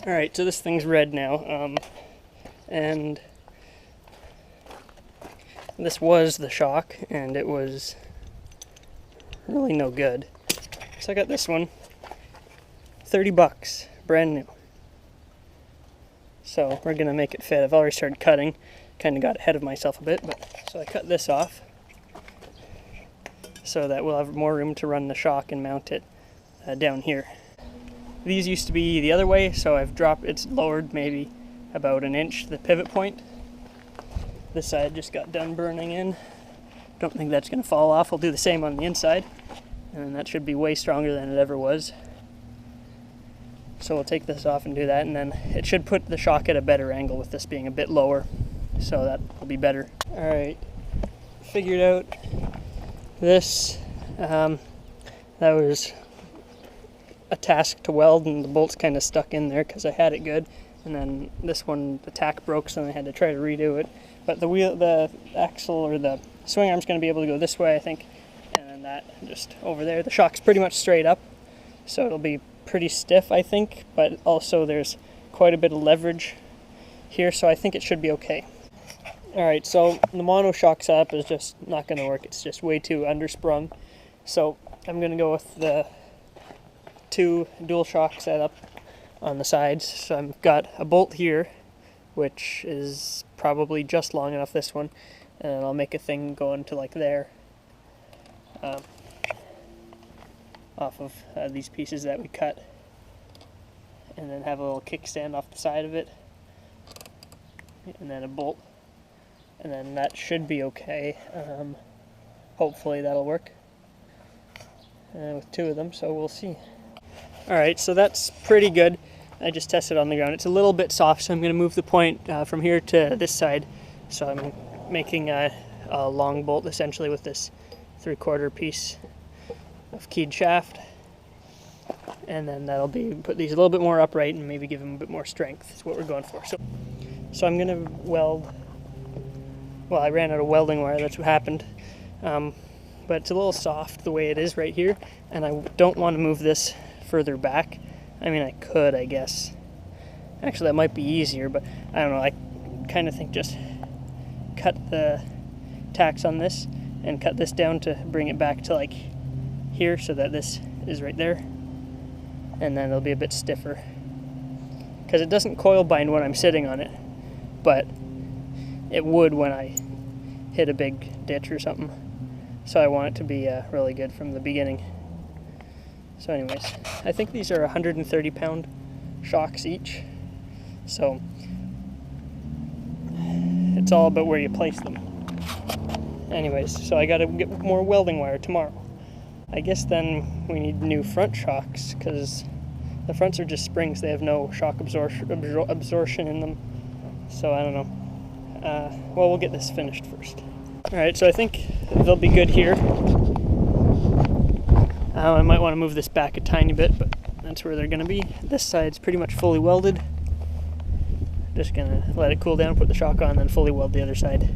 Alright, so this thing's red now, and this was the shock, and it was really no good. So I got this one, 30 bucks, brand new. So we're gonna make it fit. I've already started cutting, kind of got ahead of myself a bit, but so I cut this off so that we'll have more room to run the shock and mount it down here. These used to be the other way, so I've dropped, it's lowered maybe about an inch, the pivot point. This side just got done burning in. Don't think that's gonna fall off. I'll do the same on the inside, and that should be way stronger than it ever was. So we'll take this off and do that, and then it should put the shock at a better angle with this being a bit lower, so that will be better. All right, figured out this. That was a task to weld, and the bolts kind of stuck in there because I had it good, and then this one, the tack broke, so I had to try to redo it. But the axle or the swing arm's going to be able to go this way, I think, and then that just over there. The shock's pretty much straight up, so it'll be pretty stiff, I think, but also there's quite a bit of leverage here, so I think it should be okay. Alright, so the mono shock setup is just not going to work. It's just way too undersprung. So I'm going to go with the 2 dual shock setup on the sides. So I've got a bolt here, which is probably just long enough, this one, and I'll make a thing go into like there, off of these pieces that we cut, and then have a little kickstand off the side of it, and then a bolt, and then that should be okay. Hopefully that'll work with 2 of them, so we'll see. Alright, so that's pretty good. I just tested on the ground. It's a little bit soft, so I'm going to move the point from here to this side. So I'm making a long bolt essentially with this 3/4 piece of keyed shaft, and then that'll be put these a little bit more upright and maybe give them a bit more strength. Is what we're going for. So I'm going to weld. Well, I ran out of welding wire. That's what happened. But it's a little soft the way it is right here, and I don't want to move this further back. I mean, I could, I guess. Actually, that might be easier, but I don't know. I kind of think just cut the tacks on this and cut this down to bring it back to like here, so that this is right there, and then it'll be a bit stiffer because it doesn't coil bind when I'm sitting on it, but it would when I hit a big ditch or something. So I want it to be really good from the beginning. So anyways, I think these are 130 pound shocks each, so it's all about where you place them. Anyways, so I gotta get more welding wire tomorrow. I guess then we need new front shocks, because the fronts are just springs. They have no shock absorption in them, so I don't know. Well, we'll get this finished first. Alright, so I think they'll be good here. I might want to move this back a tiny bit, but that's where they're going to be. This side's pretty much fully welded. Just going to let it cool down, put the shock on, then fully weld the other side.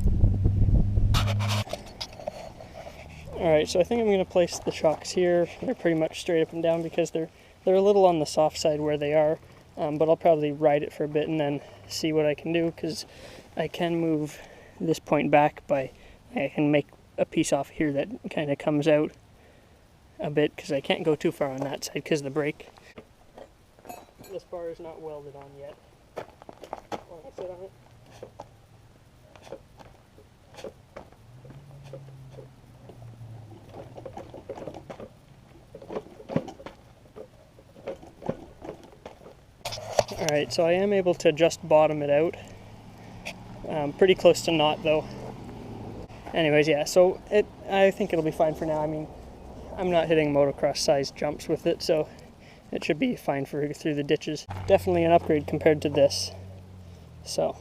Alright, so I think I'm going to place the shocks here. They're pretty much straight up and down because they're a little on the soft side where they are, but I'll probably ride it for a bit and then see what I can do, because I can move this point back by, I can make a piece off here that kind of comes out a bit, because I can't go too far on that side because of the brake. This bar is not welded on yet. I'll sit on it. Alright, so I am able to just bottom it out. Pretty close to not though. Anyways, yeah, so I think it'll be fine for now. I mean, I'm not hitting motocross size jumps with it, so it should be fine for through the ditches. Definitely an upgrade compared to this. So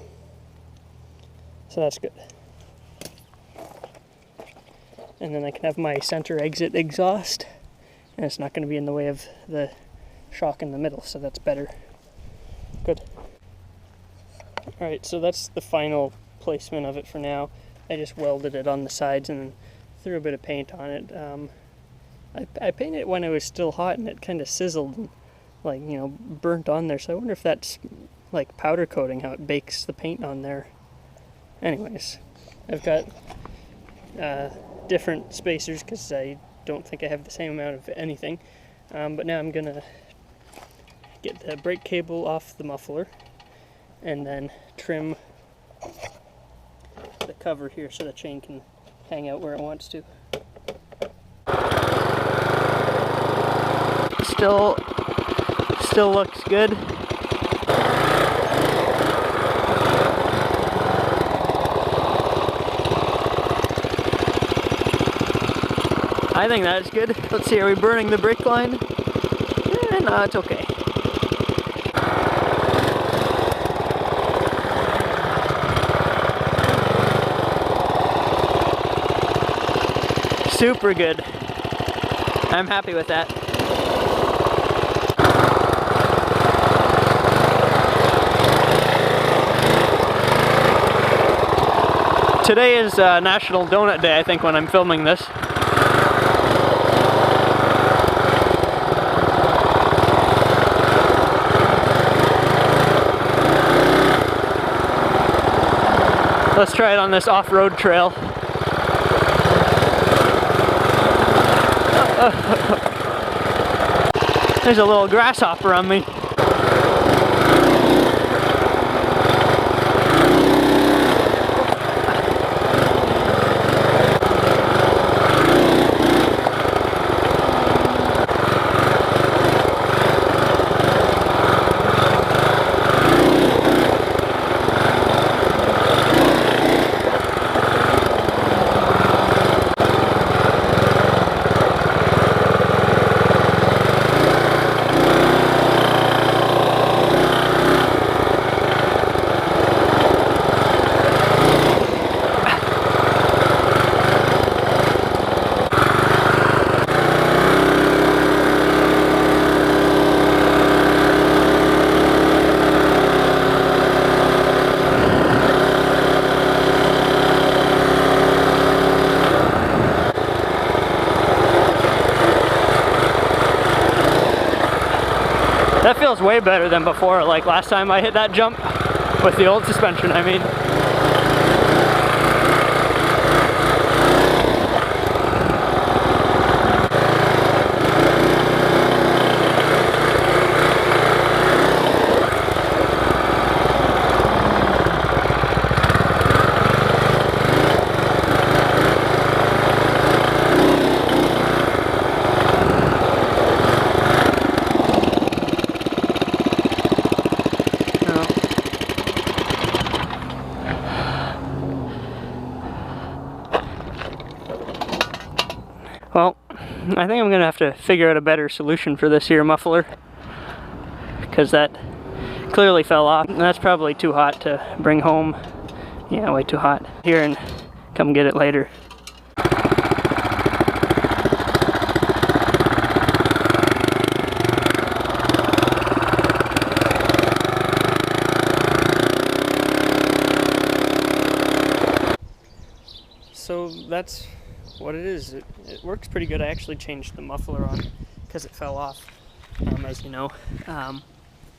that's good. And then I can have my center exit exhaust, and it's not going to be in the way of the shock in the middle, so that's better. Good. Alright, so that's the final placement of it for now. I just welded it on the sides and threw a bit of paint on it. I painted it when it was still hot, and it kind of sizzled and like, you know, burnt on there. So I wonder if that's like powder coating, how it bakes the paint on there. Anyways, I've got different spacers because I don't think I have the same amount of anything. But now I'm gonna get the brake cable off the muffler and then trim the cover here so the chain can hang out where it wants to. Still looks good. I think that's good. Let's see, are we burning the brake line? No, it's okay. Super good. I'm happy with that. Today is National Donut Day, I think, when I'm filming this. Let's try it on this off-road trail. There's a little grasshopper on me. That feels way better than before, like last time I hit that jump with the old suspension, I mean. Well, I think I'm gonna have to figure out a better solution for this here muffler, because that clearly fell off. And that's probably too hot to bring home. Yeah, way too hot. Here and come get it later. So that's what it is. It works pretty good. I actually changed the muffler on because it fell off, as you know.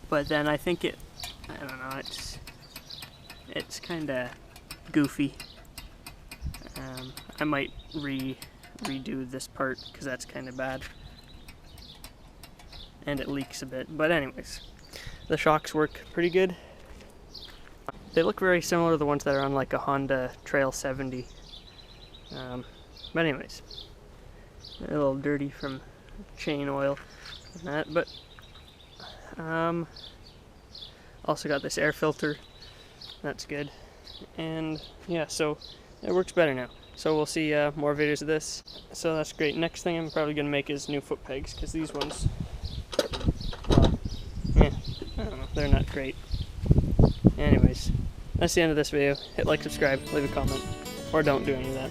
But then I think I don't know, it's kind of goofy. I might redo this part because that's kind of bad. And it leaks a bit. But anyways, the shocks work pretty good. They look very similar to the ones that are on like a Honda Trail 70. But anyways, a little dirty from chain oil and that, but also got this air filter, that's good, and yeah, so it works better now. So we'll see more videos of this, so that's great. Next thing I'm probably gonna make is new foot pegs, because these ones, well, yeah, I don't know, they're not great. Anyways, that's the end of this video. Hit like, subscribe, leave a comment, or don't do any of that.